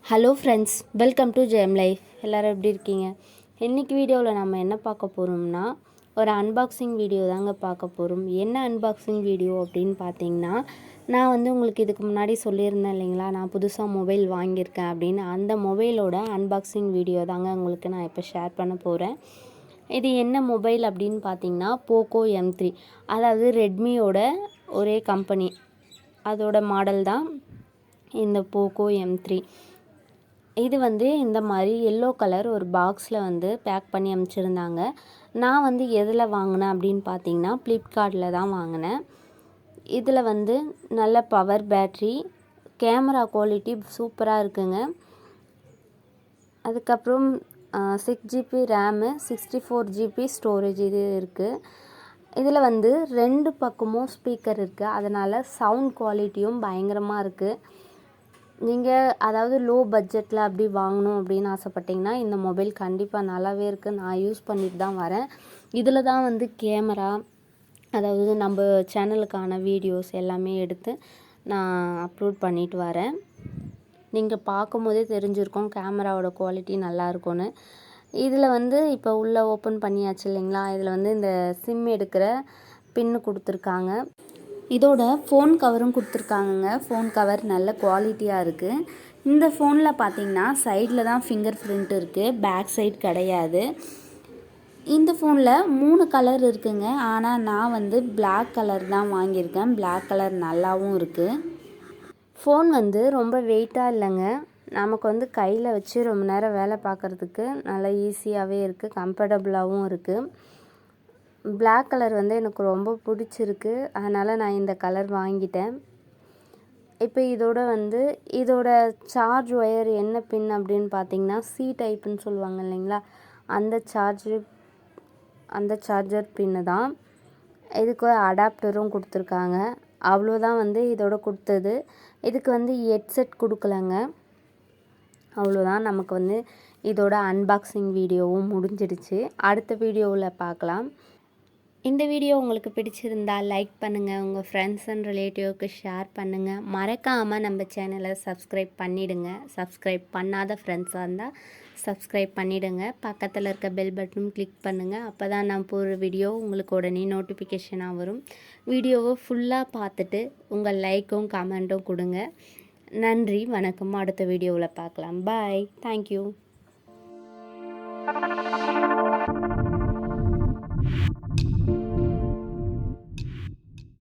Hello friends, welcome to Jayam life. எல்லோரும் எப்படி இருக்கீங்க? இன்றைக்கி வீடியோவில் நம்ம என்ன பார்க்க போகிறோம்னா, ஒரு அன்பாக்சிங் வீடியோ தாங்க பார்க்க போகிறோம். என்ன அன்பாக்சிங் வீடியோ அப்படின்னு பார்த்தீங்கன்னா, நான் உங்களுக்கு இதுக்கு முன்னாடி சொல்லியிருந்தேன் இல்லைங்களா, நான் புதுசாக மொபைல் வாங்கியிருக்கேன் அப்படின்னு. அந்த மொபைலோட அன்பாக்சிங் வீடியோ தாங்க உங்களுக்கு நான் இப்போ ஷேர் பண்ண போகிறேன். இது என்ன மொபைல் அப்படின்னு பார்த்தீங்கன்னா, போக்கோ M3. அதாவது ரெட்மியோட ஒரே கம்பெனி, அதோட மாடல் தான் இந்த போக்கோ M3. இது இந்த மாதிரி எல்லோ கலர் ஒரு பாக்ஸில் பேக் பண்ணி அனுப்பிச்சிருந்தாங்க. நான் எதில் வாங்கினேன் அப்படின்னு பார்த்தீங்கன்னா, ஃப்ளிப்கார்ட்டில் தான் வாங்கினேன். இதில் நல்ல பவர் பேட்ரி, கேமரா குவாலிட்டி சூப்பராக இருக்குங்க. அதுக்கப்புறம் 6GB ரேமு, 64GB ஸ்டோரேஜ் இது இருக்குது. இதில் 2 பக்கமும் ஸ்பீக்கர் இருக்குது. அதனால் சவுண்ட் குவாலிட்டியும் பயங்கரமாக இருக்குது. நீங்கள் அதாவது லோ பட்ஜெட்டில் அப்படி வாங்கணும் அப்படின்னு ஆசைப்பட்டிங்கன்னா, இந்த மொபைல் கண்டிப்பாக நல்லாவே இருக்குது. நான் யூஸ் பண்ணிட்டு தான் வரேன். இதில் தான் கேமரா, அதாவது நம்ம சேனலுக்கான வீடியோஸ் எல்லாமே எடுத்து நான் அப்லோட் பண்ணிட்டு வரேன். நீங்கள் பார்க்கும்போதே தெரிஞ்சிருக்கும் கேமராவோட குவாலிட்டி நல்லா இருக்கும்னு. இதில் இப்போ உள்ளே ஓப்பன் பண்ணியாச்சு இல்லைங்களா, இதில் இந்த சிம் எடுக்கிற பின்னு கொடுத்துருக்காங்க. இதோட ஃபோன் கவரும் கொடுத்துருக்காங்கங்க. ஃபோன் கவர் நல்ல குவாலிட்டியாக இருக்குது. இந்த ஃபோனில் பார்த்தீங்கன்னா சைடில் தான் ஃபிங்கர் பிரிண்ட் இருக்குது, பேக் சைடு கிடையாது. இந்த ஃபோனில் 3 கலர் இருக்குங்க. ஆனால் நான் பிளாக் கலர் தான் வாங்கியிருக்கேன். பிளாக் கலர் நல்லாவும் இருக்குது. ஃபோன் ரொம்ப வெயிட்டாக இல்லைங்க. நமக்கு கையில் வச்சு ரொம்ப நேரம் வேலை பார்க்குறதுக்கு நல்லா ஈஸியாகவே இருக்குது, கம்ஃபர்டபுளாகவும் இருக்குது. பிளாக் கலர் எனக்கு ரொம்ப பிடிச்சிருக்கு. அதனால் நான் இந்த கலர் வாங்கிட்டேன். இப்போ இதோட சார்ஜ் ஒயர் என்ன பின் அப்படின்னு பார்த்தீங்கன்னா, C டைப்புன்னு சொல்லுவாங்க இல்லைங்களா, அந்த சார்ஜர் பின்னு தான். இதுக்கு அடாப்டரும் கொடுத்துருக்காங்க. அவ்வளோதான் இதோட கொடுத்தது. இதுக்கு ஹெட்செட் கொடுக்கலங்க. அவ்வளோதான். நமக்கு இதோட அன்பாக்சிங் வீடியோவும் முடிஞ்சிடுச்சு. அடுத்த வீடியோவில் பார்க்கலாம். இந்த வீடியோ உங்களுக்கு பிடிச்சிருந்தால் லைக் பண்ணுங்கள், உங்கள் ஃப்ரெண்ட்ஸ் அண்ட் ரிலேட்டிவ்க்கு ஷேர் பண்ணுங்கள். மறக்காமல் நம்ம சேனலை சப்ஸ்கிரைப் பண்ணிவிடுங்க. சப்ஸ்கிரைப் பண்ணாத ஃப்ரெண்ட்ஸாக இருந்தால் சப்ஸ்கிரைப் பண்ணிவிடுங்க. பக்கத்தில் இருக்க பெல் பட்டனும் கிளிக் பண்ணுங்கள். அப்போ தான் நான் போடுற வீடியோ உங்களுக்கு உடனே நோட்டிஃபிகேஷனாக வரும். வீடியோவை ஃபுல்லாக பார்த்துட்டு உங்கள் லைக்கும் கமெண்ட்டும் கொடுங்க. நன்றி, வணக்கம். அடுத்த வீடியோவில் பார்க்கலாம். பாய், தேங்க்யூ.